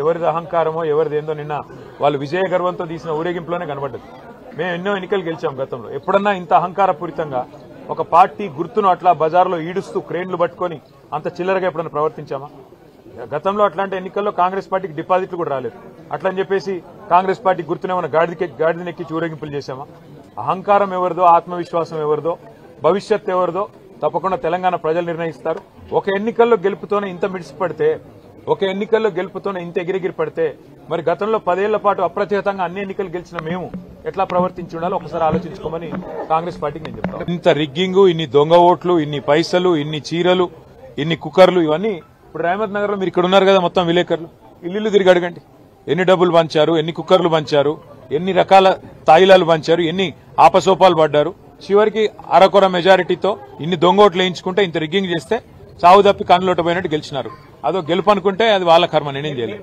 ఎవరిది అహంకారమో ఎవరిదేందో నిన్న వాళ్ళు విజయ గర్వంతో తీసిన ఊరేగింపులోనే కనబడ్డది. మేము ఎన్నో ఎన్నికలు గెలిచాం గతంలో. ఎప్పుడన్నా ఇంత అహంకారపూరితంగా ఒక పార్టీ గుర్తును అట్లా బజార్లో ఈడుస్తూ క్రేన్లు పట్టుకొని అంత చిల్లరగా ఎప్పుడన్నా ప్రవర్తించామా? గతంలో అట్లాంటి ఎన్నికల్లో కాంగ్రెస్ పార్టీకి డిపాజిట్లు కూడా రాలేదు. అట్లని చెప్పేసి కాంగ్రెస్ పార్టీ గుర్తునేమన్నా గాడిదనెక్కి ఊరేగింపులు చేశామా? అహంకారం ఎవరిదో, ఆత్మవిశ్వాసం ఎవరిదో, భవిష్యత్ ఎవరిదో తప్పకుండా తెలంగాణ ప్రజలు నిర్ణయిస్తారు. ఒక ఎన్నికల్లో గెలుపుతోనే ఇంత మిడిసిపడితే, ఒక ఎన్నికల్లో గెలుపుతోనే ఇంత ఎగిరెగిరి పడితే మరి గతంలో 10 ఏళ్ల పాటు అప్రతిహతంగా అన్ని ఎన్నికలు గెలిచిన మేము ఎట్లా ప్రవర్తించి ఉండాలో ఒకసారి ఆలోచించుకోమని కాంగ్రెస్ పార్టీకి నేను చెప్తాను. ఇంత రిగ్గింగ్, ఇన్ని దొంగ ఓట్లు, ఇన్ని పైసలు, ఇన్ని చీరలు, ఇన్ని కుక్కర్లు, ఇవన్నీ ఇప్పుడు రేమత్ నగర్ లో మీరు ఇక్కడ ఉన్నారు కదా, మొత్తం విలేకరులు ఇల్లు తిరిగి అడగండి. ఎన్ని డబ్బులు పంచారు, ఎన్ని కుక్కర్లు పంచారు, ఎన్ని రకాల తాయిలాలు పంచారు, ఎన్ని ఆపసోపాలు పడ్డారు. చివరికి అరకొర మెజారిటీతో ఇన్ని దొంగ ఓట్లు వేయించుకుంటే, ఇంత రిగ్గింగ్ చేస్తే చావు తప్పి కన్నులోట పోయినట్టు గెలిచినారు. అదో గెలుపు అనుకుంటే అది వాళ్ళ కర్మ, నేనేం చేయలేదు.